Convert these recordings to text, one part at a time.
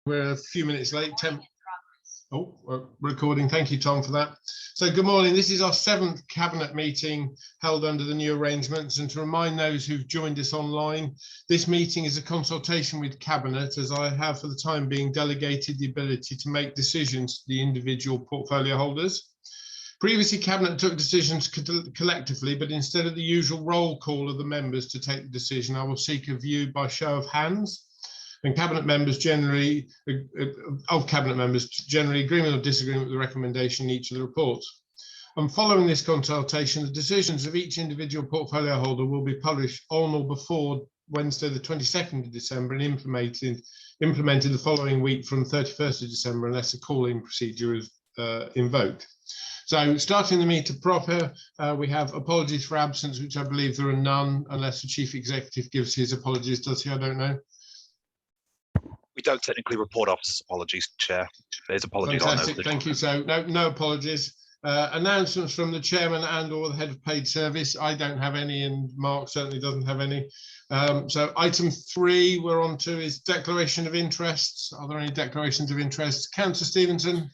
We're a few minutes late. Recording. Thank you, Tom, for that. So good morning. This is our 7th Cabinet meeting held under the new arrangements. And to remind those who've joined us online, this meeting is a consultation with Cabinet, as I have for the time being delegated the ability to make decisions to the individual portfolio holders. Previously, Cabinet took decisions collectively, but instead of the usual roll call of the members to take the decision, I will seek a view by show of hands. And Cabinet members generally, agreement or disagreement with the recommendation in each of the reports. And following this consultation, the decisions of each individual portfolio holder will be published on or before Wednesday, the 22nd of December, and implemented the following week from 31st of December, unless a call-in procedure is invoked. So starting the meeting proper, we have apologies for absence, which I believe there are none, unless the Chief Executive gives his apologies. Does he? I don't know. We don't technically report officers' apologies, Chair. There's apologies. Fantastic, thank you. So no apologies. Announcements from the Chairman and or the Head of Paid Service. I don't have any, and Mark certainly doesn't have any. So item 3 we're on to is declaration of interests. Are there any declarations of interest? Councillor Stevenson.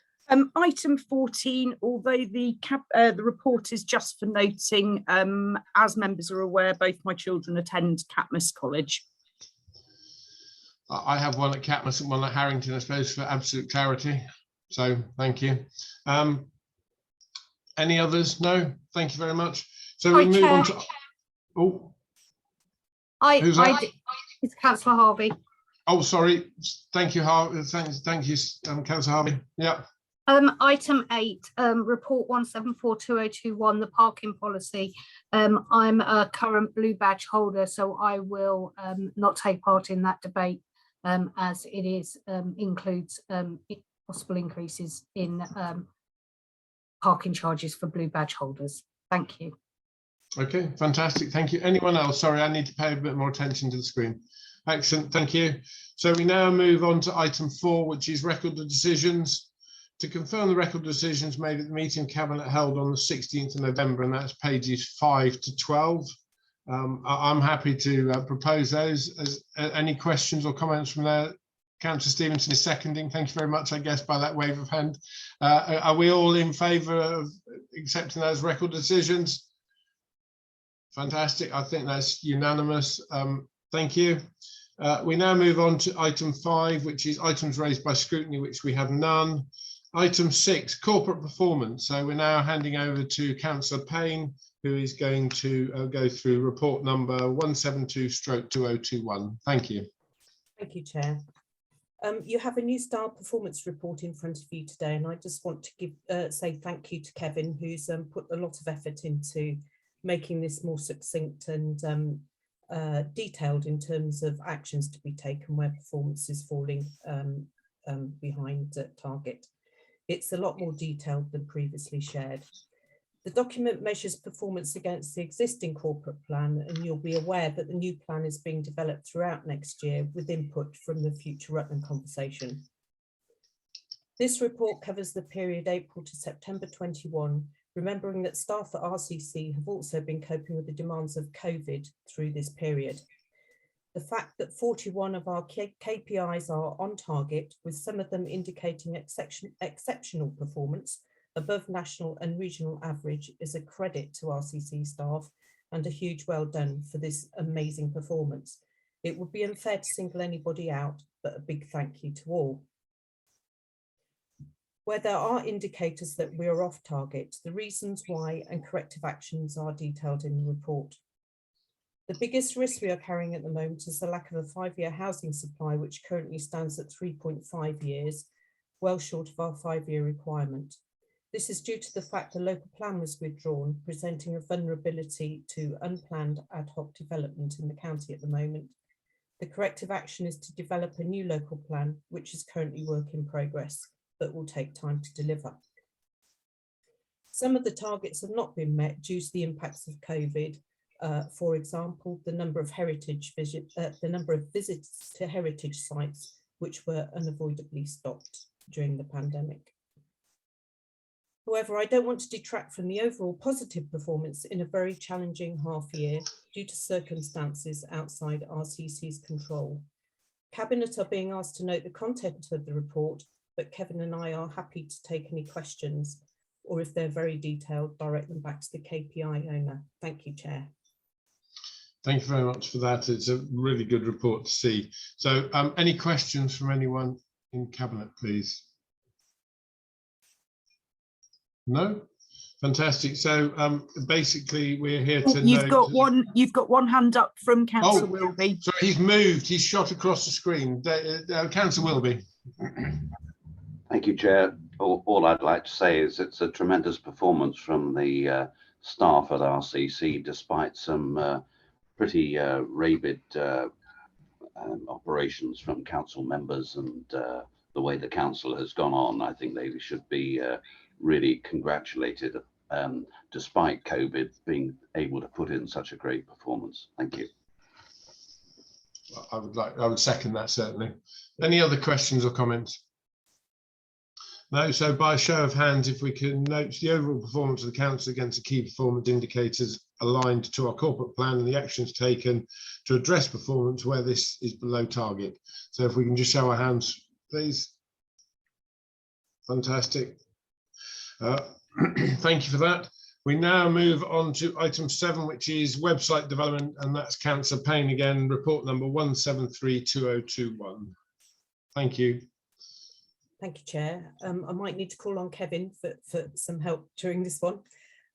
Item 14, although the report is just for noting, as members are aware, both my children attend Catmos College. I have one at Catmos and one at Harrington, I suppose, for absolute clarity. So thank you. Any others? No, thank you very much. So we move on to. Oh, who's that? It's Councillor Harvey. Oh, sorry. Thank you, Harvey. Thank you, Councillor Harvey. Yeah. Item 8, report 1742-021, the parking policy. I'm a current blue badge holder, so I will not take part in that debate. As it is includes possible increases in parking charges for blue badge holders. Thank you. Okay, fantastic. Thank you. Anyone else? Sorry, I need to pay a bit more attention to the screen. Excellent. Thank you. So we now move on to item 4, which is record of decisions. To confirm the record of decisions made at the meeting Cabinet held on the 16th of November, and that's pages 5 to 12. I'm happy to propose those. Any questions or comments from there? Councillor Stevenson is seconding. Thank you very much, I guess, by that wave of hand. Are we all in favour of accepting those record decisions? Fantastic. I think that's unanimous. Thank you. We now move on to item 5, which is items raised by scrutiny, which we have none. Item 6, corporate performance. So we're now handing over to Councillor Payne, who is going to go through report number 172/2021. Thank you. Thank you, Chair. You have a new style performance report in front of you today, and I just want to say thank you to Kevin, who's put a lot of effort into making this more succinct and detailed in terms of actions to be taken where performance is falling behind target. It's a lot more detailed than previously shared. The document measures performance against the existing corporate plan, and you'll be aware that the new plan is being developed throughout next year with input from the Future Rutland Conversation. This report covers the period April to September 21, remembering that staff at RCC have also been coping with the demands of COVID through this period. The fact that 41 of our KPIs are on target, with some of them indicating exceptional performance above national and regional average, is a credit to RCC staff and a huge well done for this amazing performance. It would be unfair to single anybody out, but a big thank you to all. Where there are indicators that we are off target, the reasons why and corrective actions are detailed in the report. The biggest risk we are carrying at the moment is the lack of a 5-year housing supply, which currently stands at 3.5 years, well short of our 5-year requirement. This is due to the fact the local plan was withdrawn, presenting a vulnerability to unplanned ad hoc development in the county at the moment. The corrective action is to develop a new local plan, which is currently work in progress, but will take time to deliver. Some of the targets have not been met due to the impacts of COVID. For example, the number of visits to heritage sites, which were unavoidably stopped during the pandemic. However, I don't want to detract from the overall positive performance in a very challenging half year due to circumstances outside RCC's control. Cabinet are being asked to note the content of the report, but Kevin and I are happy to take any questions, or if they're very detailed, direct them back to the KPI owner. Thank you, Chair. Thank you very much for that. It's a really good report to see. So any questions from anyone in Cabinet, please? No? Fantastic. So basically we're here to You've note- got one hand up from Councillor Oh, Wilby. sorry, he's moved. He's shot across the screen. Councillor Wilby. Thank you, Chair. All I'd like to say is it's a tremendous performance from the staff at RCC, despite some pretty rabid operations from council members and the way the council has gone on. I think they should be really congratulated, despite COVID, being able to put in such a great performance. Thank you. I would second that, certainly. Any other questions or comments? No, so by a show of hands, if we can note the overall performance of the council against the key performance indicators aligned to our corporate plan and the actions taken to address performance where this is below target. So if we can just show our hands, please. Fantastic. Thank you for that. We now move on to item 7, which is website development, and that's Councillor Payne again, report number 1732021. Thank you. Thank you, Chair. I might need to call on Kevin for some help during this one.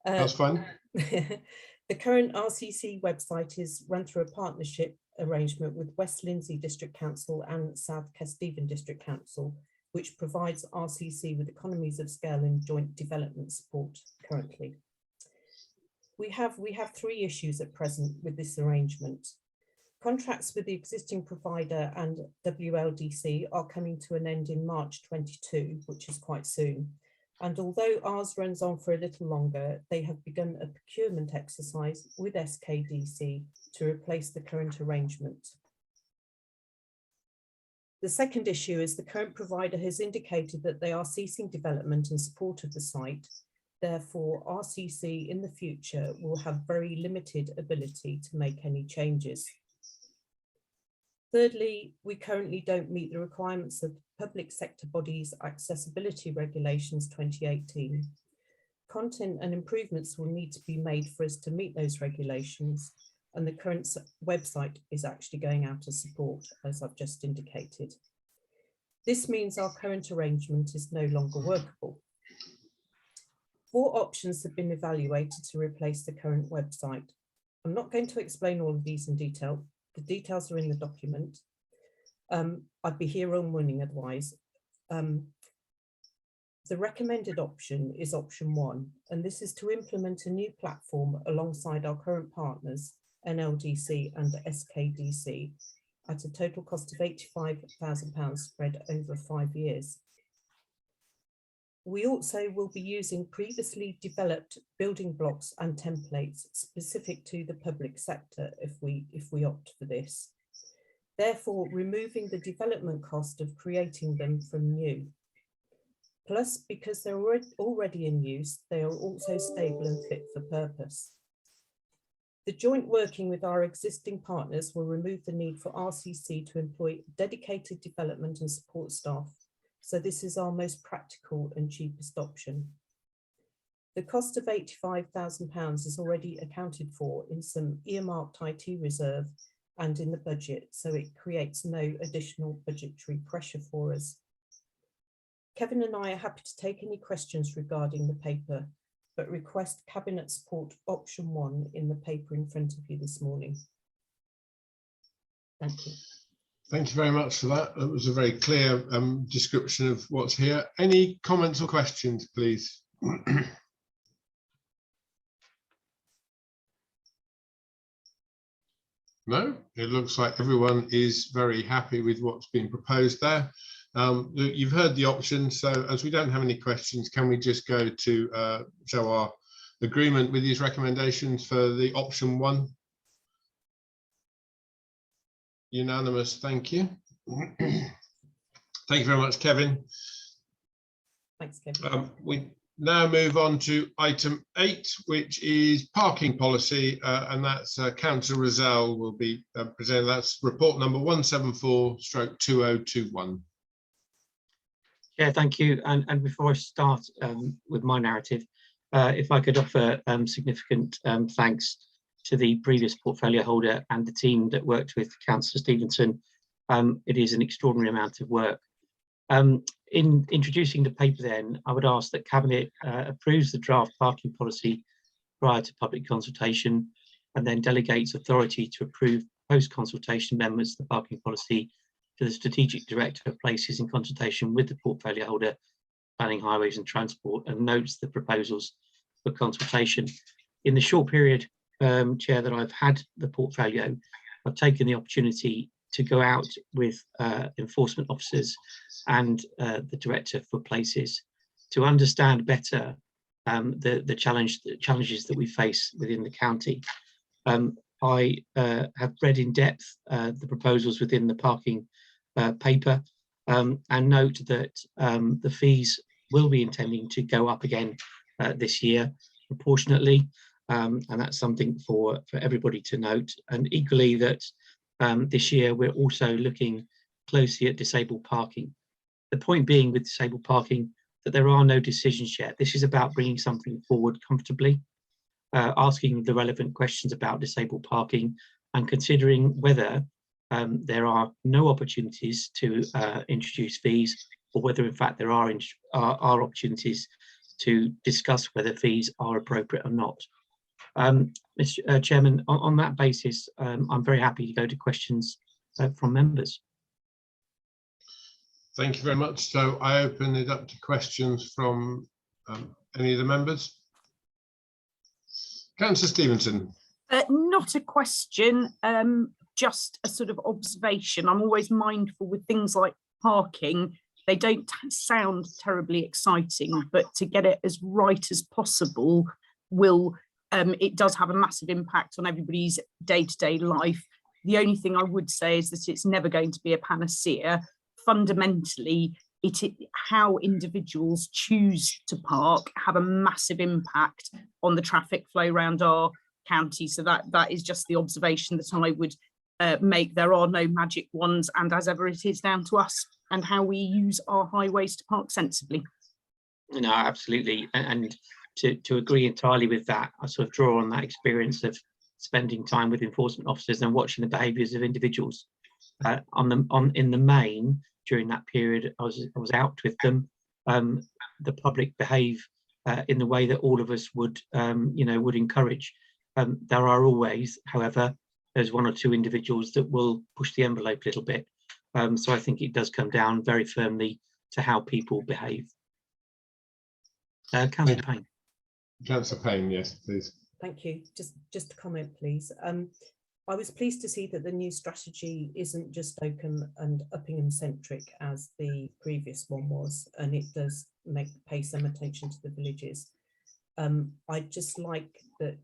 That's fine. The current RCC website is run through a partnership arrangement with West Lindsey District Council and South Kesteven District Council, which provides RCC with economies of scale and joint development support currently. We have 3 issues at present with this arrangement. Contracts with the existing provider and WLDC are coming to an end in March 22, which is quite soon. And although ours runs on for a little longer, they have begun a procurement exercise with SKDC to replace the current arrangement. The second issue is the current provider has indicated that they are ceasing development and support of the site. Therefore, RCC in the future will have very limited ability to make any changes. Thirdly, we currently don't meet the requirements of Public Sector Bodies Accessibility Regulations 2018. Content and improvements will need to be made for us to meet those regulations, and the current website is actually going out of support, as I've just indicated. This means our current arrangement is no longer workable. 4 options have been evaluated to replace the current website. I'm not going to explain all of these in detail. The details are in the document. I'd be here all morning otherwise. The recommended option is option 1, and this is to implement a new platform alongside our current partners, NLDC and SKDC, at a total cost of £85,000 spread over 5 years. We also will be using previously developed building blocks and templates specific to the public sector if we opt for this. Therefore, removing the development cost of creating them from new. Plus, because they're already in use, they are also stable and fit for purpose. The joint working with our existing partners will remove the need for RCC to employ dedicated development and support staff. So this is our most practical and cheapest option. The cost of £85,000 is already accounted for in some earmarked IT reserve and in the budget, so it creates no additional budgetary pressure for us. Kevin and I are happy to take any questions regarding the paper, but request Cabinet support option 1 in the paper in front of you this morning. Thank you. Thank you very much for that. That was a very clear description of what's here. Any comments or questions, please? No, it looks like everyone is very happy with what's been proposed there. You've heard the options, so as we don't have any questions, can we just go to show our agreement with these recommendations for the option 1? Unanimous, thank you. Thank you very much, Kevin. Thanks, Kevin. now move on to item 8, which is parking policy, and that's Councillor Rozelle will be presenting. That's report number 174/2021. Yeah, thank you. And before I start with my narrative, if I could offer significant thanks to the previous portfolio holder and the team that worked with Councillor Stevenson. It is an extraordinary amount of work. In introducing the paper then, I would ask that Cabinet approves the draft parking policy prior to public consultation and then delegates authority to approve post-consultation amendments to the parking policy to the Strategic Director of Places in consultation with the portfolio holder, Planning, Highways and Transport, and notes the proposals for consultation. In the short period, Chair, that I've had the portfolio, I've taken the opportunity to go out with enforcement officers and the Director for Places to understand better the challenges that we face within the county. I have read in depth the proposals within the parking paper and note that the fees will be intending to go up again this year proportionately, and that's something for everybody to note. And equally that this year we're also looking closely at disabled parking. The point being with disabled parking that there are no decisions yet. This is about bringing something forward comfortably, asking the relevant questions about disabled parking and considering whether there are no opportunities to introduce fees, or whether in fact there are opportunities to discuss whether fees are appropriate or not. Mr. Chairman, on that basis, I'm very happy to go to questions from members. Thank you very much. So I open it up to questions from any of the members. Councillor Stevenson. Not a question, just a sort of observation. I'm always mindful with things like parking. They don't sound terribly exciting, but to get it as right as possible will, it does have a massive impact on everybody's day-to-day life. The only thing I would say is that it's never going to be a panacea. Fundamentally, how individuals choose to park have a massive impact on the traffic flow around our county. So that is just the observation that I would make. There are no magic ones, and as ever, it is down to us and how we use our highways to park sensibly. No, absolutely. And to agree entirely with that, I sort of draw on that experience of spending time with enforcement officers and watching the behaviours of individuals. In the main, during that period, I was out with them. The public behave in the way that all of us would, would encourage. There are always, however, there's one or two individuals that will push the envelope a little bit. So I think it does come down very firmly to how people behave. Councillor Payne. Councillor Payne, yes, please. Thank you. Just a comment, please. I was pleased to see that the new strategy isn't just Oakham and Uppingham centric as the previous one was, and it does pay some attention to the villages. I'd just like the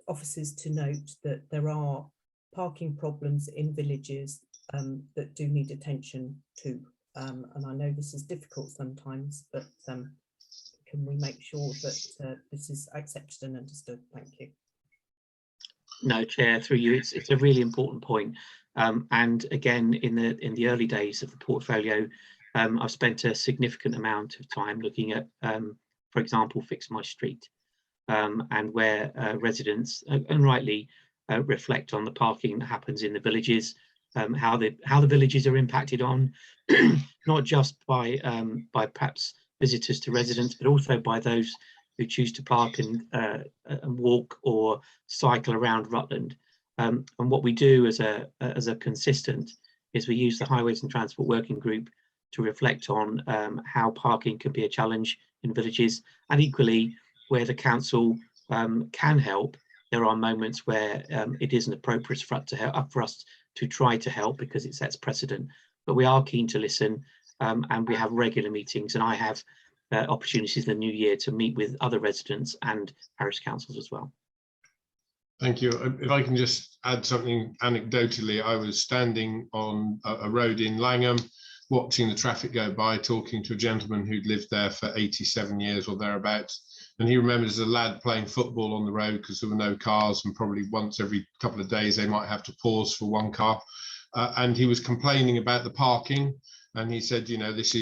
officers to note that there are parking problems in villages that do need attention to, and I know this is difficult sometimes, but can we make sure that this is accepted and understood? Thank you. No, Chair, through you, it's a really important point. And again, in the early days of the portfolio, I've spent a significant amount of time looking at, for example, Fix My Street, and where residents, and rightly, reflect on the parking that happens in the villages, how the villages are impacted on, not just by perhaps visitors to residents, but also by those who choose to park and walk or cycle around Rutland. And what we do as a consistent is we use the Highways and Transport Working Group to reflect on how parking can be a challenge in villages, and equally where the council can help. There are moments where it isn't appropriate for us to try to help because it sets precedent, but we are keen to listen, and we have regular meetings, and I have opportunities in the new year to meet with other residents and parish councils as well. Thank you. If I can just add something anecdotally, I was standing on a road in Langham watching the traffic go by, talking to a gentleman who'd lived there for 87 years or thereabouts. And he remembers a lad playing football on the road because there were no cars, and probably once every couple of days they might have to pause for one car. And he was complaining about the parking. And he said, you know, this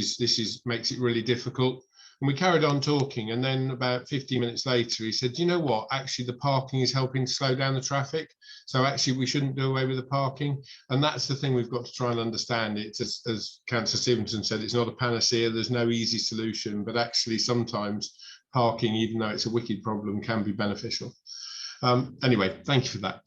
makes it really difficult. And we carried on talking. And then about 15 minutes later, he said, you know what, actually the parking is helping to slow down the traffic. So actually we shouldn't do away with the parking. And that's the thing we've got to try and understand. It's as Councillor Stevenson said, it's not a panacea. There's no easy solution, but actually sometimes parking, even though it's a wicked problem, can be beneficial. Anyway, thank you for that.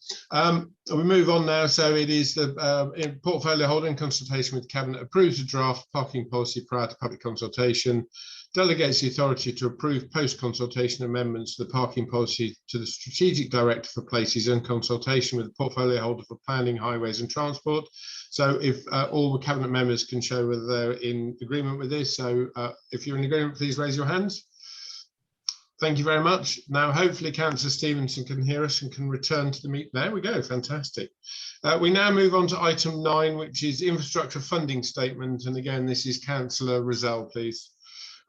We move on now. So it is the portfolio holder in consultation with Cabinet approves the draft parking policy prior to public consultation, delegates the authority to approve post-consultation amendments to the parking policy to the strategic director for places in consultation with the portfolio holder for planning, highways and transport. So if all the Cabinet members can show whether they're in agreement with this. So if you're in agreement, please raise your hands. Thank you very much. Now, hopefully Councillor Stevenson can hear us and can return to the meet. There we go, fantastic. We now move on to item 9, which is infrastructure funding statement. And again, this is Councillor Rozelle, please.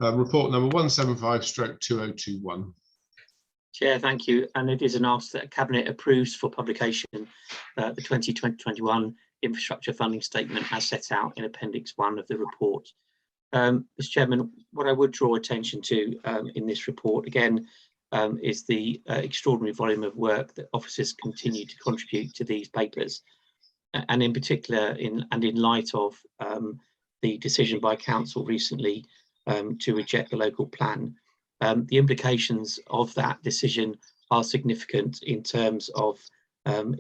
Report number 175/2021. Chair, thank you. And it is an ask that Cabinet approves for publication the 2020-21 infrastructure funding statement as set out in Appendix 1 of the report. Mr. Chairman, what I would draw attention to in this report again is the extraordinary volume of work that officers continue to contribute to these papers, and in particular in light of the decision by Council recently to reject the local plan. The implications of that decision are significant in terms of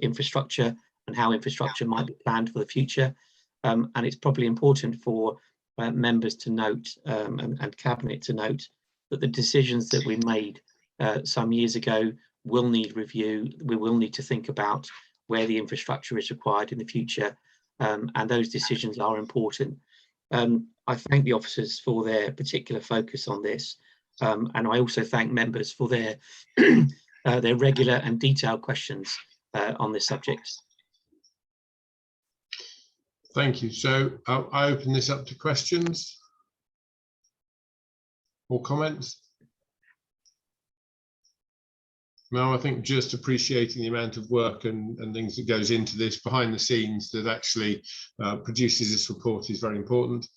infrastructure and how infrastructure might be planned for the future, and it's probably important for members to note and Cabinet to note that the decisions that we made some years ago will need review. We will need to think about where the infrastructure is required in the future, and those decisions are important. I thank the officers for their particular focus on this, and I also thank members for their their regular and detailed questions on this subject. Thank you. So I open this up to questions or comments. No, I think just appreciating the amount of work and things that goes into this behind the scenes that actually produces this report is very important.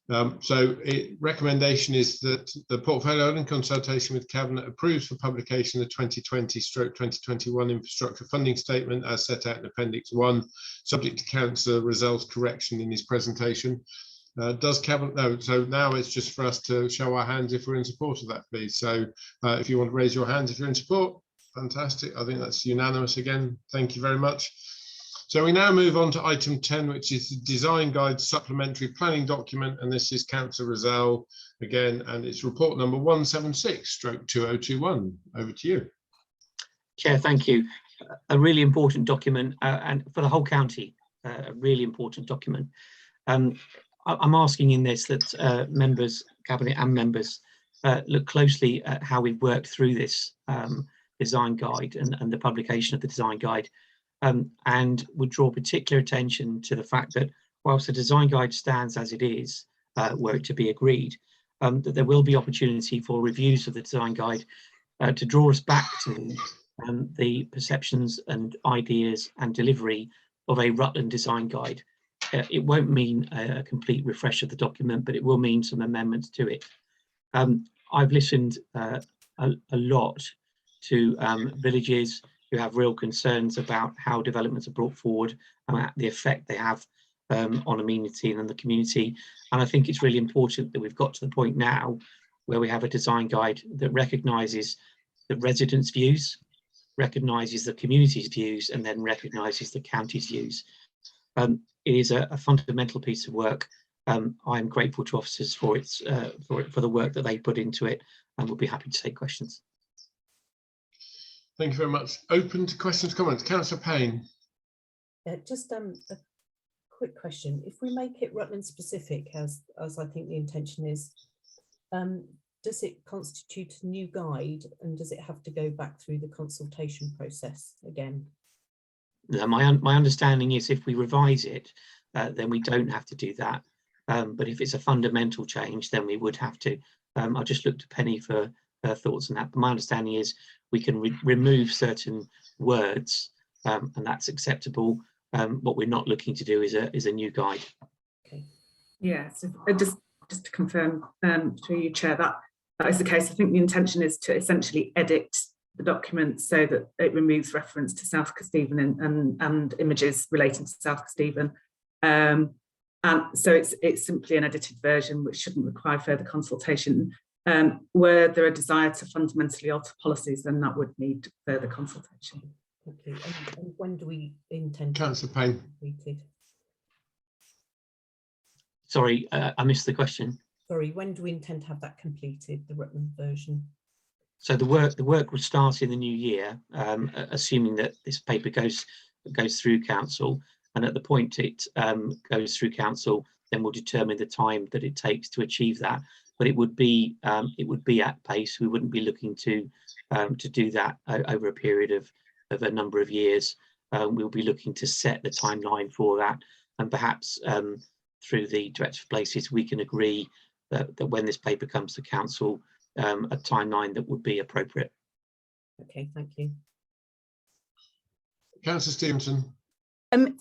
Recommendation is that the portfolio in consultation with Cabinet approves for publication the 2020/2021 infrastructure funding statement as set out in Appendix 1, subject to Councillor Rozelle's correction in his presentation. Does Cabinet know? So now it's just for us to show our hands if we're in support of that, please. So if you want to raise your hands if you're in support, fantastic. I think that's unanimous again. Thank you very much. So we now move on to item 10, which is the design guide supplementary planning document. And this is Councillor Rozelle again, and it's report number 176/2021. Over to you. Chair, thank you. A really important document and for the whole county, a really important document. I'm asking in this that members, Cabinet and members look closely at how we've worked through this design guide and the publication of the design guide. And would draw particular attention to the fact that whilst the design guide stands as it is, were it to be agreed, that there will be opportunity for reviews of the design guide to draw us back to the perceptions and ideas and delivery of a Rutland design guide. It won't mean a complete refresh of the document, but it will mean some amendments to it. I've listened a lot to villages who have real concerns about how developments are brought forward and the effect they have on amenity and the community. And I think it's really important that we've got to the point now where we have a design guide that recognises the residents' views, recognises the community's views, and then recognises the county's views. It is a fundamental piece of work. I'm grateful to officers for the work that they put into it, and we'll be happy to take questions. Thank you very much. Open to questions, comments. Councillor Payne. Just a quick question. If we make it Rutland specific, as I think the intention is, does it constitute a new guide and does it have to go back through the consultation process again? My understanding is if we revise it, then we don't have to do that. But if it's a fundamental change, then we would have to. I'll just look to Penny for her thoughts on that. But my understanding is we can remove certain words, and that's acceptable. What we're not looking to do is a new guide. Yeah, so just to confirm through you, Chair, that is the case. I think the intention is to essentially edit the document so that it removes reference to South Kesteven and images relating to South Kesteven. And so it's simply an edited version which shouldn't require further consultation. Were there a desire to fundamentally alter policies, then that would need further consultation. Thank you. And when do we intend to Councillor Payne. completed? Sorry, I missed the question. Sorry, when do we intend to have that completed, the Rutland version? So the work will start in the new year, assuming that this paper goes through council, and at the point it goes through council, then we'll determine the time that it takes to achieve that. But it would be at pace. We wouldn't be looking to do that over a period of a number of years. We'll be looking to set the timeline for that, and perhaps through the Director of Places we can agree that when this paper comes to council, a timeline that would be appropriate. Okay, thank you. Councillor Stevenson.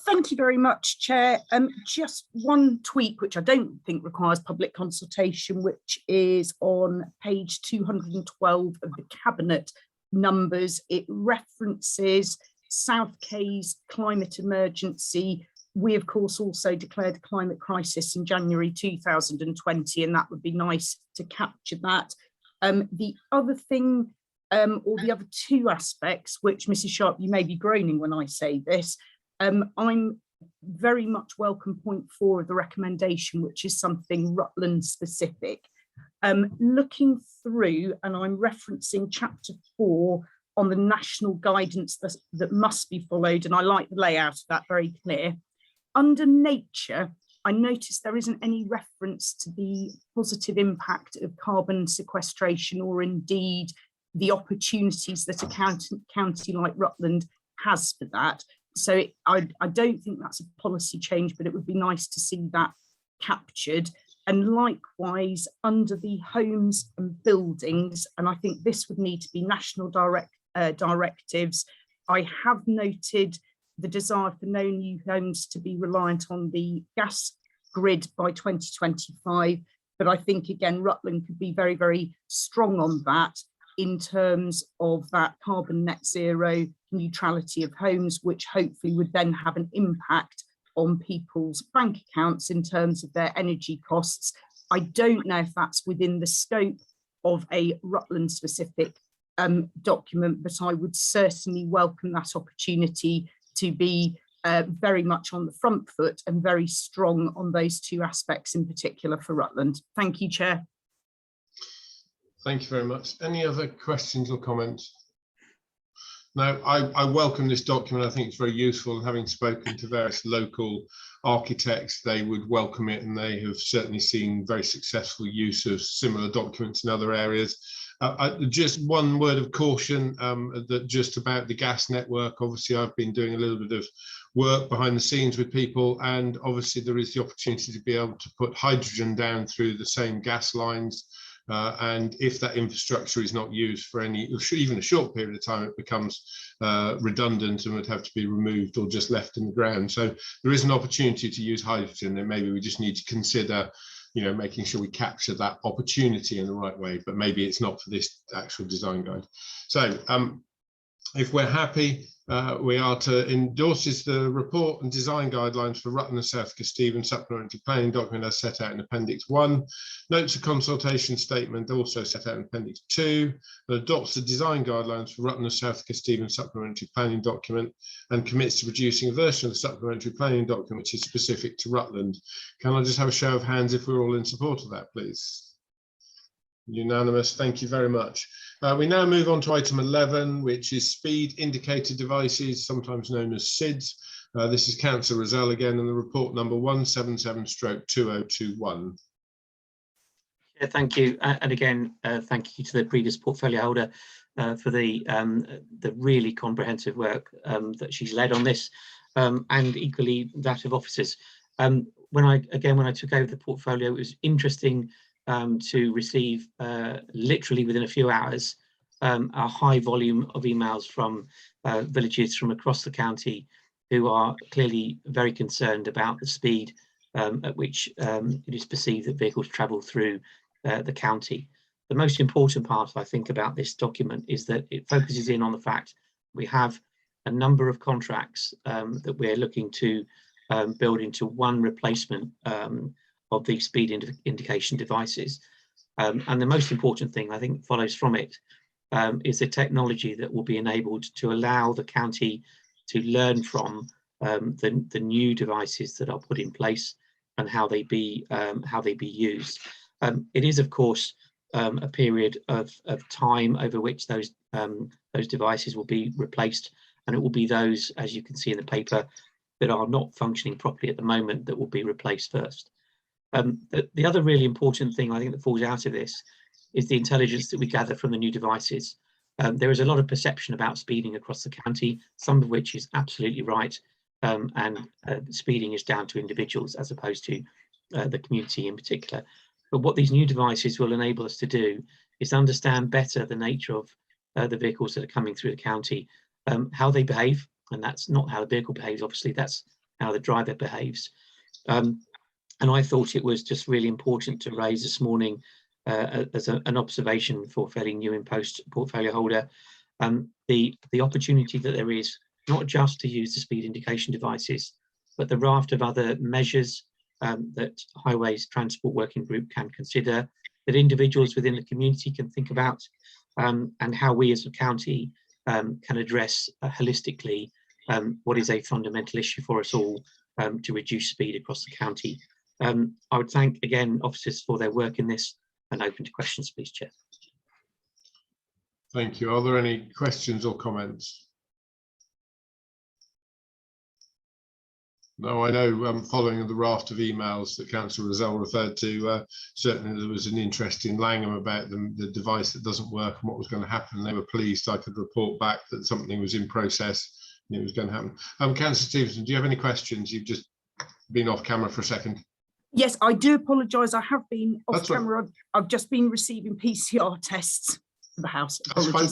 Thank you very much, Chair. Just one tweak, which I don't think requires public consultation, which is on page 212 of the Cabinet numbers. It references South Cay's climate emergency. We, of course, also declared a climate crisis in January 2020, and that would be nice to capture that. The other thing, or the other two aspects, which Mrs. Sharp, you may be groaning when I say this, I'm very much welcome point 4 of the recommendation, which is something Rutland specific. Looking through, and I'm referencing chapter 4 on the national guidance that must be followed, and I like the layout of that, very clear. Under nature, I noticed there isn't any reference to the positive impact of carbon sequestration, or indeed the opportunities that a county like Rutland has for that. So I don't think that's a policy change, but it would be nice to see that captured. And likewise, under the homes and buildings, and I think this would need to be national directives, I have noted the desire for no new homes to be reliant on the gas grid by 2025. But I think, again, Rutland could be very, very strong on that in terms of that carbon net zero neutrality of homes, which hopefully would then have an impact on people's bank accounts in terms of their energy costs. I don't know if that's within the scope of a Rutland specific document, but I would certainly welcome that opportunity to be very much on the front foot and very strong on those two aspects in particular for Rutland. Thank you, Chair. Thank you very much. Any other questions or comments? No, I welcome this document. I think it's very useful, and having spoken to various local architects, they would welcome it, and they have certainly seen very successful use of similar documents in other areas. Just one word of caution, that just about the gas network. Obviously, I've been doing a little bit of work behind the scenes with people, and obviously there is the opportunity to be able to put hydrogen down through the same gas lines. And if that infrastructure is not used for any, even a short period of time, it becomes redundant and would have to be removed or just left in the ground. So there is an opportunity to use hydrogen, and maybe we just need to consider, you know, making sure we capture that opportunity in the right way, but maybe it's not for this actual design guide. So if we're happy, we are to endorse the report and design guidelines for Rutland and South Kesteven supplementary planning document as set out in Appendix 1. Notes a consultation statement also set out in Appendix 2. And adopts the design guidelines for Rutland and South Kesteven supplementary planning document, and commits to producing a version of the supplementary planning document which is specific to Rutland. Can I just have a show of hands if we're all in support of that, please? Unanimous. Thank you very much. We now move on to item 11, which is speed indicator devices, sometimes known as SIDS. This is Councillor Rozelle again, and the report number 177/2021. Yeah, thank you. And again, thank you to the previous portfolio holder for the really comprehensive work that she's led on this, and equally that of officers. when I took over the portfolio, it was interesting to receive literally within a few hours a high volume of emails from villagers from across the county who are clearly very concerned about the speed at which it is perceived that vehicles travel through the county. The most important part, I think, about this document is that it focuses in on the fact we have a number of contracts that we're looking to build into one replacement of the speed indication devices. And the most important thing I think follows from it is the technology that will be enabled to allow the county to learn from the new devices that are put in place and how they be used. It is, of course, a period of time over which those devices will be replaced, and it will be those, as you can see in the paper, that are not functioning properly at the moment that will be replaced first. The other really important thing I think that falls out of this is the intelligence that we gather from the new devices. There is a lot of perception about speeding across the county, some of which is absolutely right, and speeding is down to individuals as opposed to the community in particular. But what these new devices will enable us to do is understand better the nature of the vehicles that are coming through the county, how they behave, and that's not how the vehicle behaves, obviously, that's how the driver behaves. And I thought it was just really important to raise this morning as an observation for fairly new in post portfolio holder, the opportunity that there is not just to use the speed indication devices, but the raft of other measures that Highways Transport Working Group can consider, that individuals within the community can think about, and how we as a county can address holistically what is a fundamental issue for us all to reduce speed across the county. I would thank again officers for their work in this and open to questions, please, Chair. Thank you. Are there any questions or comments? No, I know following the raft of emails that Councillor Rozelle referred to, certainly there was an interest in Langham about the device that doesn't work and what was going to happen. They were pleased I could report back that something was in process and it was going to happen. Councillor Stevenson, do you have any questions? You've just been off camera for a second. Yes, I do apologise. I have been off That's right. camera. I've just been receiving PCR tests for the house. That's fine.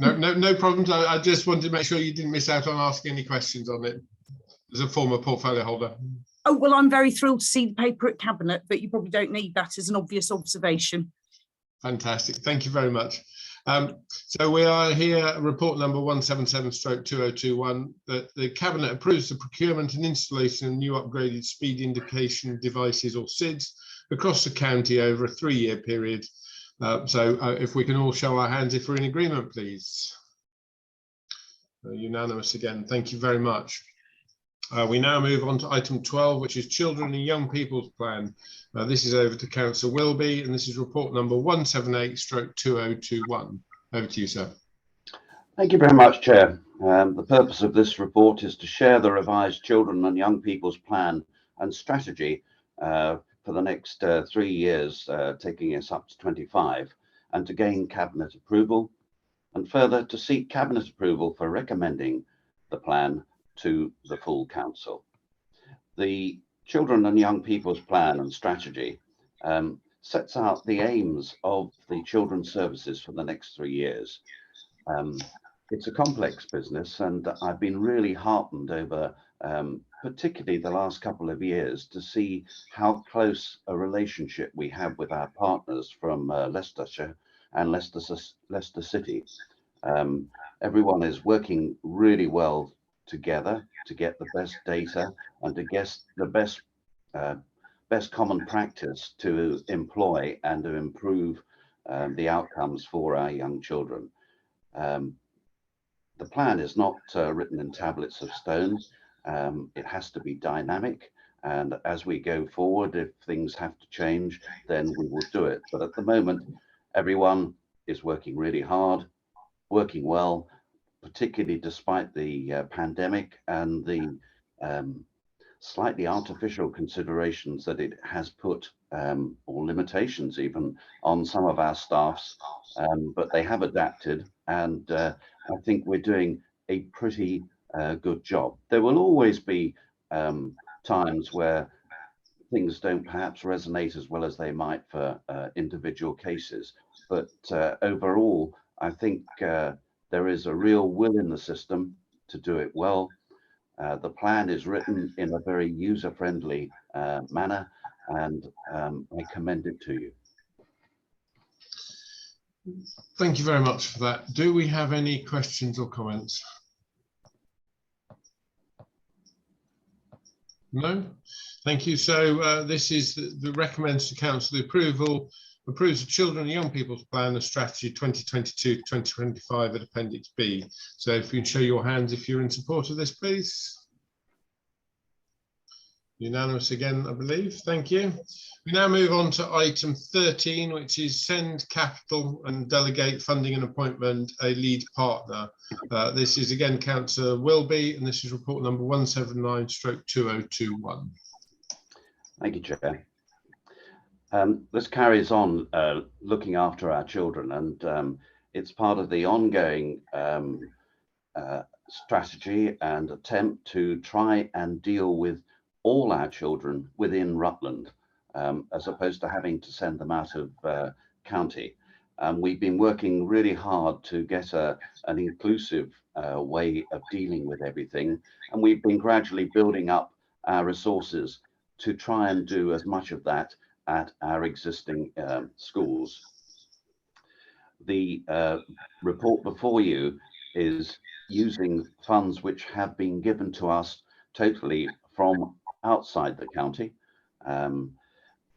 Apologies. No problems. I just wanted to make sure you didn't miss out on asking any questions on it as a former portfolio holder. Oh, well, I'm very thrilled to see the paper at Cabinet, but you probably don't need that as an obvious observation. Fantastic. Thank you very much. So we are here, report number 177/2021, that the Cabinet approves the procurement and installation of new upgraded speed indication devices, or SIDs, across the county over a 3-year period. If we can all show our hands if we're in agreement, please. Unanimous again. Thank you very much. We now move on to item 12, which is Children and Young People's Plan. This is over to Councillor Wilby, and this is report number 178/2021. Over to you, sir. Thank you very much, Chair. The purpose of this report is to share the revised Children and Young People's Plan and strategy for the next 3 years, taking us up to 25, and to gain Cabinet approval, and further to seek Cabinet approval for recommending the plan to the full council. The Children and Young People's Plan and strategy sets out the aims of the children's services for the next 3 years. It's a complex business, and I've been really heartened over particularly the last couple of years to see how close a relationship we have with our partners from Leicestershire and Leicester City. Everyone is working really well together to get the best data and to get the best common practice to employ and to improve the outcomes for our young children. The plan is not written in tablets of stone. It has to be dynamic, and as we go forward, if things have to change, then we will do it. But at the moment, everyone is working really hard, working well, particularly despite the pandemic and the slightly artificial considerations that it has put, or limitations even, on some of our staffs, but they have adapted, and I think we're doing a pretty good job. There will always be times where things don't perhaps resonate as well as they might for individual cases. But overall, I think there is a real will in the system to do it well. The plan is written in a very user-friendly manner, and I commend it to you. Thank you very much for that. Do we have any questions or comments? No? Thank you. So this is the recommends to council the approves the Children and Young People's Plan of Strategy 2022-2025 at Appendix B. So if you can show your hands if you're in support of this, please. Unanimous again, I believe. Thank you. We now move on to item 13, which is send capital and delegate funding and appointment a lead partner. This is again Councillor Wilby, and this is report number 179/2021. Thank you, Chair. This carries on looking after our children, and it's part of the ongoing strategy and attempt to try and deal with all our children within Rutland, as opposed to having to send them out of county. We've been working really hard to get an inclusive way of dealing with everything, and we've been gradually building up our resources to try and do as much of that at our existing schools. The report before you is using funds which have been given to us totally from outside the county.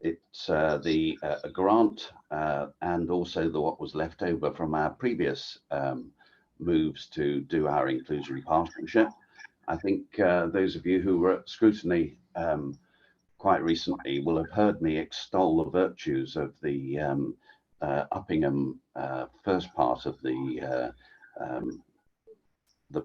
It's the grant and also what was left over from our previous moves to do our inclusion partnership. I think those of you who were at scrutiny quite recently will have heard me extol the virtues of the Uppingham first part of the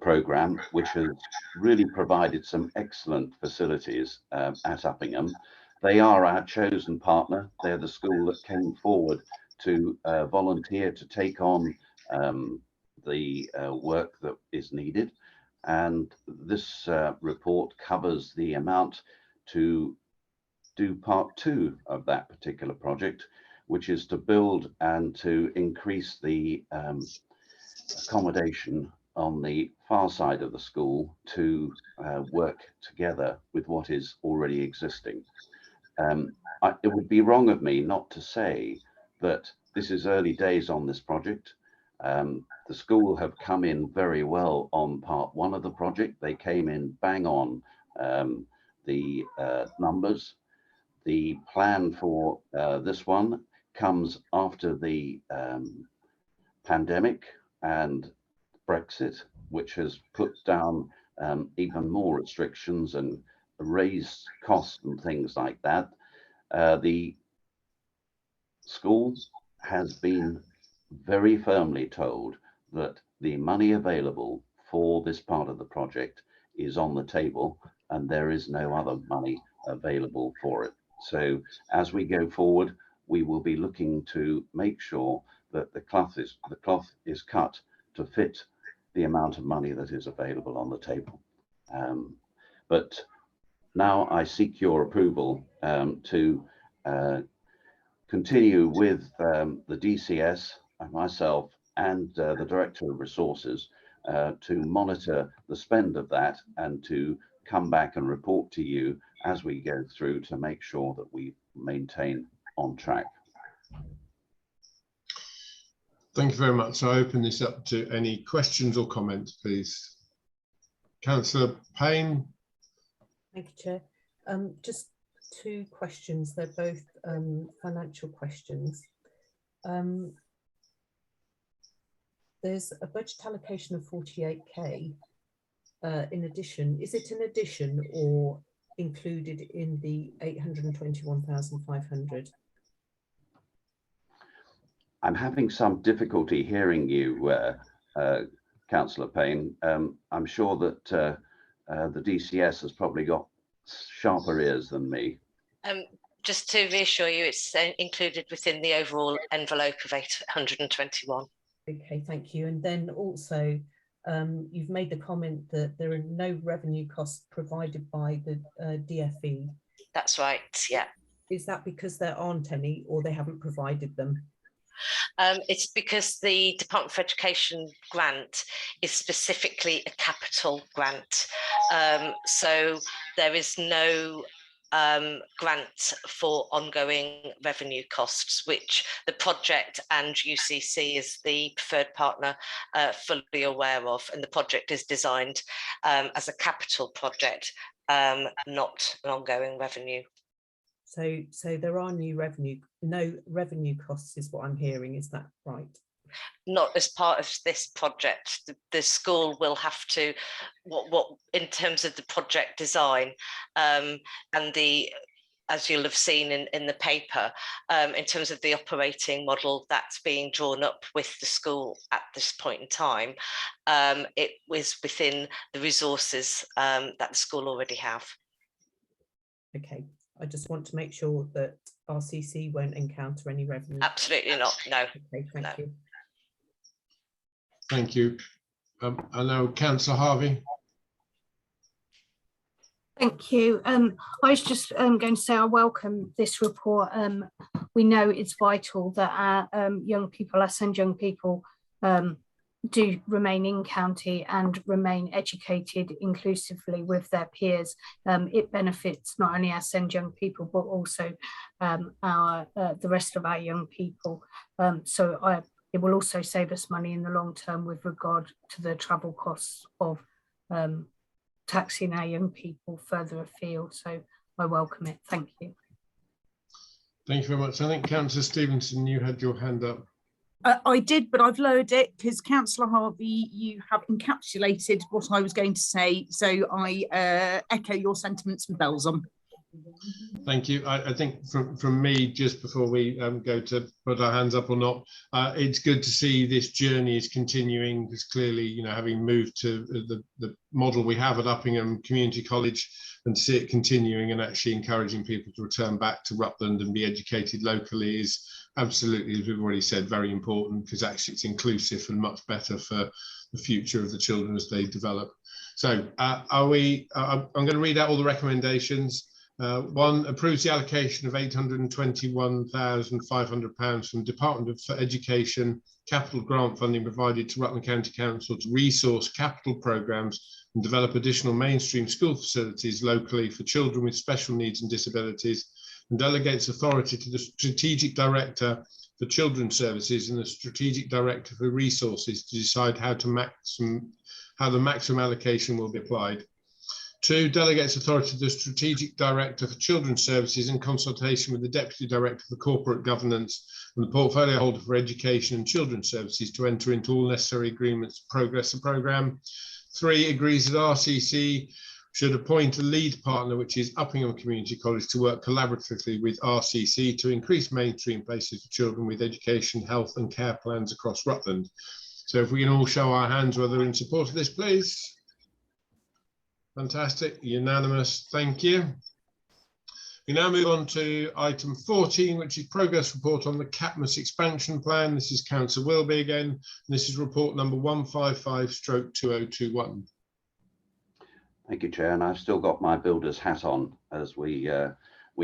programme, which has really provided some excellent facilities at Uppingham. They are our chosen partner. They're the school that came forward to volunteer to take on the work that is needed. And this report covers the amount to do part 2 of that particular project, which is to build and to increase the accommodation on the far side of the school to work together with what is already existing. It would be wrong of me not to say that this is early days on this project. The school have come in very well on part 1 of the project. They came in bang on the numbers. The plan for this one comes after the pandemic and Brexit, which has put down even more restrictions and raised costs and things like that. The school has been very firmly told that the money available for this part of the project is on the table and there is no other money available for it. So as we go forward, we will be looking to make sure that the cloth is cut to fit the amount of money that is available on the table. But now I seek your approval to continue with the DCS, myself, and the Director of Resources to monitor the spend of that and to come back and report to you as we go through to make sure that we maintain on track. Thank you very much. I open this up to any questions or comments, please. Councillor Payne. Thank you, Chair. Just 2 questions. They're both financial questions. There's a budget allocation of 48k in addition. Is it an addition or included in the 821,500? I'm having some difficulty hearing you, Councillor Payne. I'm sure that the DCS has probably got sharper ears than me. Just to reassure you, it's included within the overall envelope of 821. Okay, thank you. And then also, you've made the comment that there are no revenue costs provided by the DFE. That's right, yeah. Is that because there aren't any or they haven't provided them? It's because the Department for Education grant is specifically a capital grant. So there is no grant for ongoing revenue costs, which the project and UCC is the preferred partner fully aware of. And the project is designed as a capital project, not an ongoing revenue. So there are no revenue costs is what I'm hearing, is that right? Not as part of this project. The school will have to, what in terms of the project design and the, as you'll have seen in the paper, in terms of the operating model that's being drawn up with the school at this point in time, it was within the resources that the school already have. Okay. I just want to make sure that RCC won't encounter any revenue. Absolutely not, no. Okay, thank you. Thank you. I know Councillor Harvey. Thank you. I was just going to say I welcome this report. We know it's vital that our young people, our SEND young people, do remain in county and remain educated inclusively with their peers. It benefits not only our SEND young people, but also the rest of our young people. It will also save us money in the long term with regard to the travel costs of taxiing our young people further afield. So I welcome it. Thank you. Thank you very much. I think Councillor Stevenson, you had your hand up. I did, but I've lowered it because Councillor Harvey, you have encapsulated what I was going to say. So I echo your sentiments with bells on. Thank you. I think from me, just before we go to put our hands up or not, it's good to see this journey is continuing, because clearly, you know, having moved to the model we have at Uppingham Community College, and see it continuing and actually encouraging people to return back to Rutland and be educated locally is absolutely, as we've already said, very important, because actually it's inclusive and much better for the future of the children as they develop. So I'm going to read out all the recommendations. One, approves the allocation of £821,500 from Department for Education capital grant funding provided to Rutland County Council to resource capital programmes and develop additional mainstream school facilities locally for children with special needs and disabilities, and delegates authority to the Strategic Director for Children's Services and the Strategic Director for Resources to decide how the maximum allocation will be applied. 2, delegates authority to the Strategic Director for Children's Services in consultation with the Deputy Director for Corporate Governance and the Portfolio Holder for Education and Children's Services to enter into all necessary agreements to progress the programme. 3, agrees that RCC should appoint a lead partner, which is Uppingham Community College, to work collaboratively with RCC to increase mainstream places for children with education, health and care plans across Rutland. So if we can all show our hands whether in support of this, please. Fantastic, unanimous, thank you. We now move on to item 14, which is progress report on the Catmus expansion plan. This is Councillor Wilby again, and this is report number 155/2021. Thank you, Chair, and I've still got my builder's hat on as we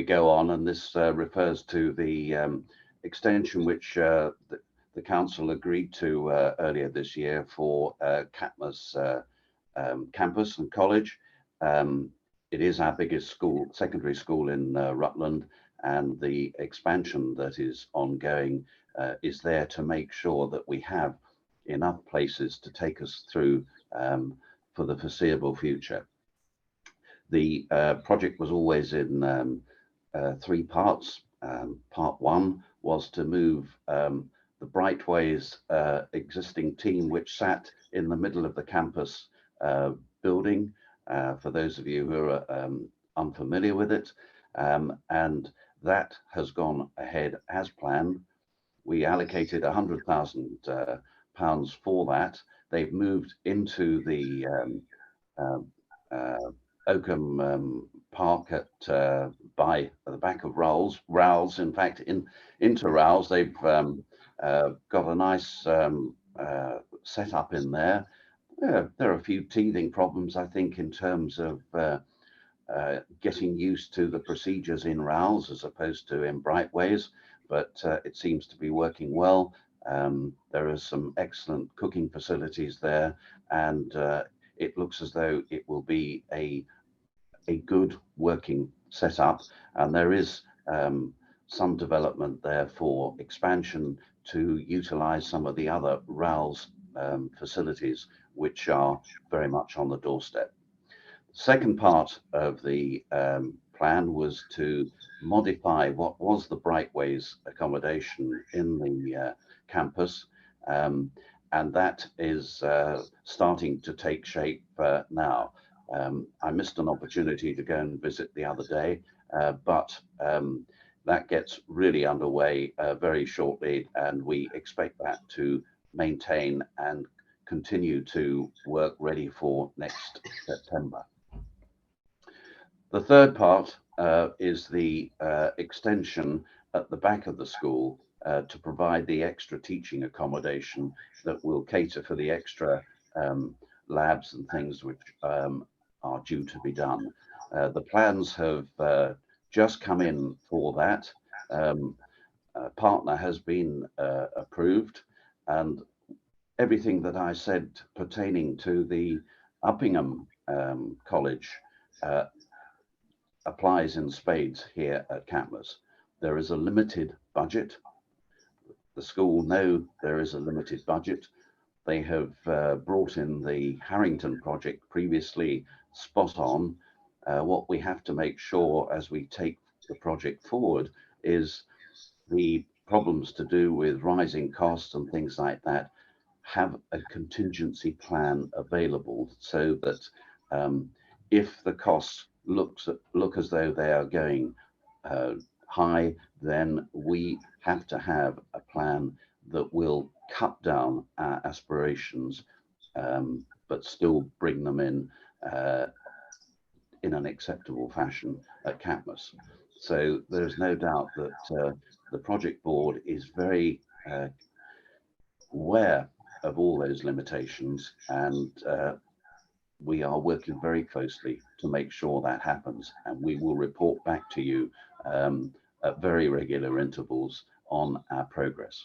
go on, and this refers to the extension which the council agreed to earlier this year for Catmus campus and college. It is our biggest school, secondary school in Rutland, and the expansion that is ongoing is there to make sure that we have enough places to take us through for the foreseeable future. The project was always in 3 parts. Part 1 was to move the Brightways existing team, which sat in the middle of the campus building, for those of you who are unfamiliar with it, and that has gone ahead as planned. We allocated £100,000 for that. They've moved into the Oakham Park at by the back of Rowles, in fact, into Rowles. They've got a nice setup in there. There are a few teething problems, I think, in terms of getting used to the procedures in RALs as opposed to in Brightways, but it seems to be working well. There are some excellent cooking facilities there, and it looks as though it will be a good working setup, and there is some development there for expansion to utilize some of the other RALs facilities, which are very much on the doorstep. Second part of the plan was to modify what was the Brightways accommodation in the campus, and that is starting to take shape now. I missed an opportunity to go and visit the other day, but that gets really underway very shortly, and we expect that to maintain and continue to work ready for next September. The third part is the extension at the back of the school to provide the extra teaching accommodation that will cater for the extra labs and things which are due to be done. The plans have just come in for that. A partner has been approved, and everything that I said pertaining to the Uppingham College applies in spades here at Catmos. There is a limited budget. The school know there is a limited budget. They have brought in the Harrington project previously spot on. What we have to make sure as we take the project forward is the problems to do with rising costs and things like that have a contingency plan available, so that if the costs look as though they are going high, then we have to have a plan that will cut down our aspirations, but still bring them in an acceptable fashion at Catmos. So there's no doubt that the project board is very aware of all those limitations, and we are working very closely to make sure that happens, and we will report back to you at very regular intervals on our progress.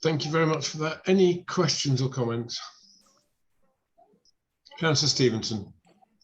Thank you very much for that. Any questions or comments? Councillor Stevenson.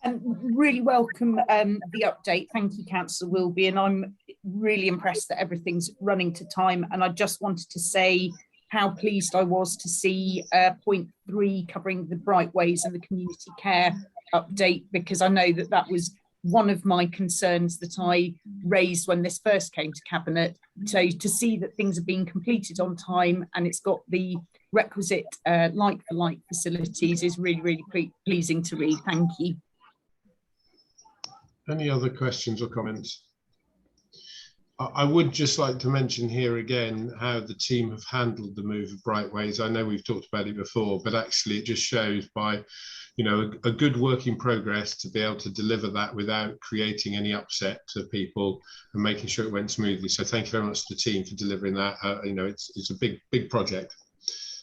Really welcome the update. Thank you, Councillor Wilby, and I'm really impressed that everything's running to time. And I just wanted to say how pleased I was to see point 3 covering the Brightways and the community care update, because I know that that was one of my concerns that I raised when this first came to Cabinet. So to see that things are being completed on time and it's got the requisite like-for-like facilities is really, really pleasing to read. Thank you. Any other questions or comments? I would just like to mention here again how the team have handled the move of Brightways. I know we've talked about it before, but actually it just shows by, you know, a good work in progress to be able to deliver that without creating any upset to people and making sure it went smoothly. So thank you very much to the team for delivering that. You know, it's a big project.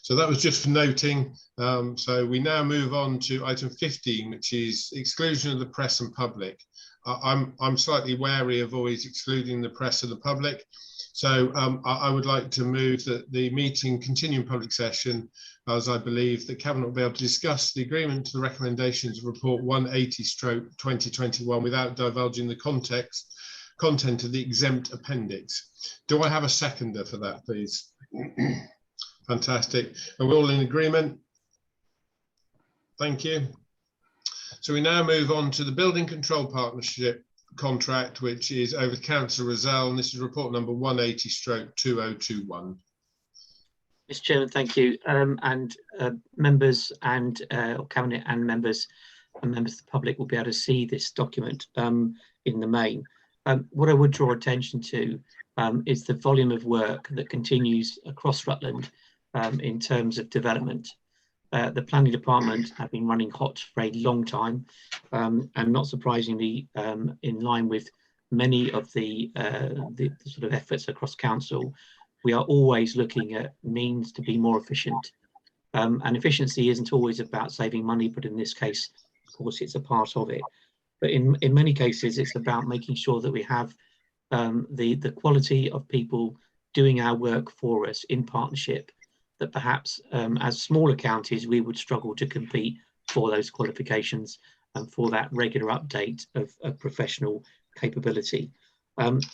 So that was just for noting. So we now move on to item 15, which is exclusion of the press and public. I'm slightly wary of always excluding the press and the public. So I would like to move that the meeting continue in public session, as I believe that Cabinet will be able to discuss the agreement to the recommendations of report 180/2021 without divulging the content of the exempt appendix. Do I have a seconder for that, please? Fantastic. Are we all in agreement? Thank you. So we now move on to the Building Control Partnership contract, which is over to Councillor Rozelle, and this is report number 180/2021. Mr. Chairman, thank you. Members and Cabinet and members of the public will be able to see this document in the main. What I would draw attention to is the volume of work that continues across Rutland in terms of development. The planning department have been running hot for a long time, and not surprisingly, in line with many of the sort of efforts across council, we are always looking at means to be more efficient. And efficiency isn't always about saving money, but in this case, of course, it's a part of it. But in many cases, it's about making sure that we have the quality of people doing our work for us in partnership, that perhaps as smaller counties, we would struggle to compete for those qualifications and for that regular update of professional capability.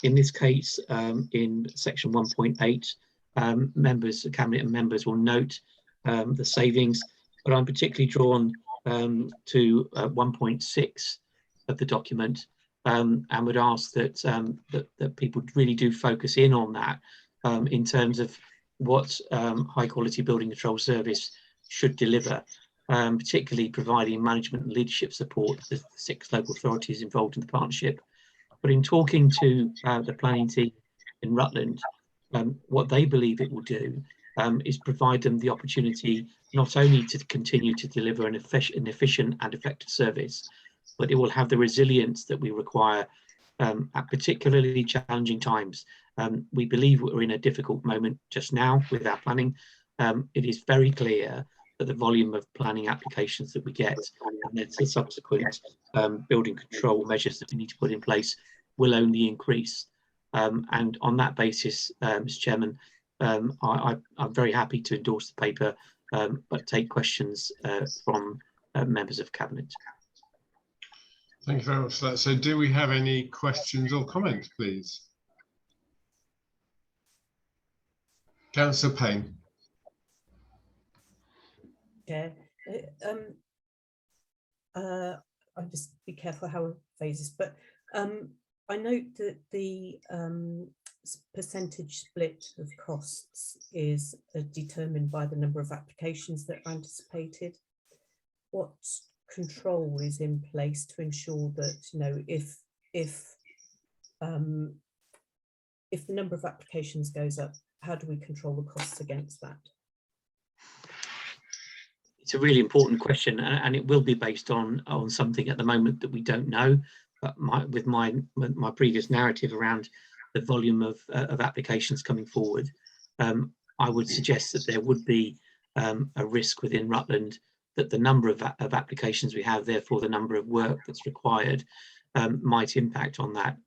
In this case, in section 1.8, members, cabinet and members will note the savings, but I'm particularly drawn to 1.6 of the document, and would ask that that people really do focus in on that in terms of what high quality building control service should deliver, particularly providing management and leadership support to the 6 local authorities involved in the partnership. But in talking to the planning team in Rutland, what they believe it will do is provide them the opportunity not only to continue to deliver an efficient and effective service, but it will have the resilience that we require at particularly challenging times. We believe we're in a difficult moment just now with our planning. It is very clear that the volume of planning applications that we get and the subsequent building control measures that we need to put in place will only increase. And on that basis, Mr. Chairman, I'm very happy to endorse the paper, but take questions from members of Cabinet. Thank you very much for that. So do we have any questions or comments, please? Councillor Payne. Yeah, I'll just be careful how I phrase this, but I note that the percentage split of costs is determined by the number of applications that are anticipated. What control is in place to ensure that, you know, if the number of applications goes up, how do we control the costs against that? It's a really important question, and it will be based on something at the moment that we don't know. But with my previous narrative around the volume of applications coming forward, I would suggest that there would be a risk within Rutland that the number of applications we have, therefore the number of work that's required, might impact on that.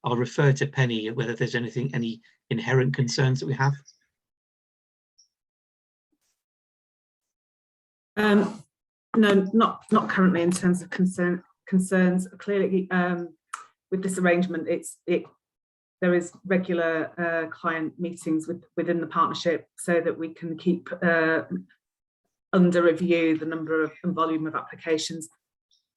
I'll refer to Penny whether there's any inherent concerns that we have. No, not currently in terms of concerns. Clearly, with this arrangement, there is regular client meetings within the partnership so that we can keep under review the number of and volume of applications.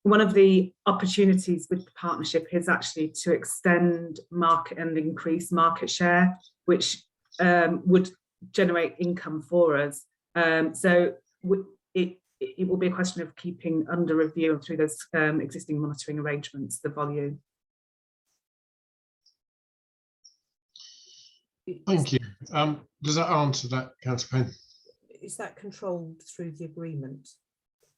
One of the opportunities with the partnership is actually to extend market and increase market share, which would generate income for us. So it will be a question of keeping under review and through those existing monitoring arrangements, the volume. Thank you. Does that answer that, Councillor Payne? Is that controlled through the agreement?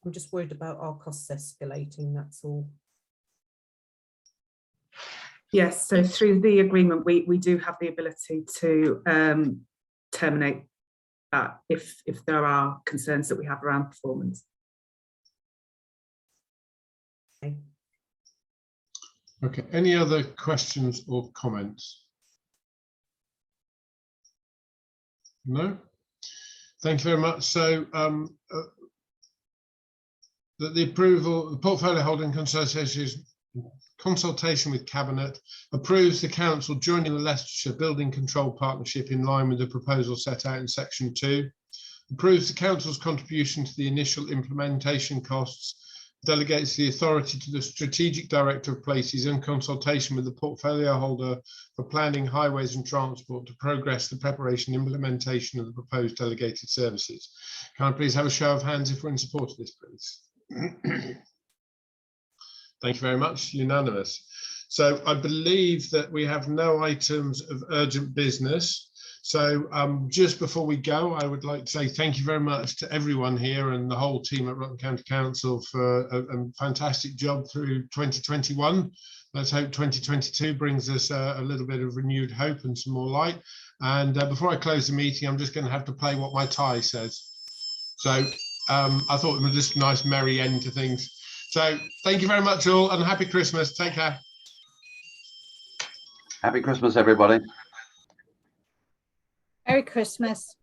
I'm just worried about our costs escalating, that's all. Yes, so through the agreement, we do have the ability to terminate that if there are concerns that we have around performance. Okay, any other questions or comments? No? Thank you very much. So the approval, the Portfolio Holding Association's consultation with Cabinet approves the council joining the Leicestershire Building Control Partnership in line with the proposal set out in section 2, approves the council's contribution to the initial implementation costs, delegates the authority to the Strategic Director of Places in consultation with the portfolio holder for planning, highways and transport to progress the preparation and implementation of the proposed delegated services. Can I please have a show of hands if we're in support of this, please? Thank you very much. Unanimous. So I believe that we have no items of urgent business. So just before we go, I would like to say thank you very much to everyone here and the whole team at Rutland County Council for a fantastic job through 2021. Let's hope 2022 brings us a little bit of renewed hope and some more light. And before I close the meeting, I'm just going to have to play what my tie says. So I thought it was just a nice merry end to things. So thank you very much all, and happy Christmas. Take care. Happy Christmas, everybody. Merry Christmas.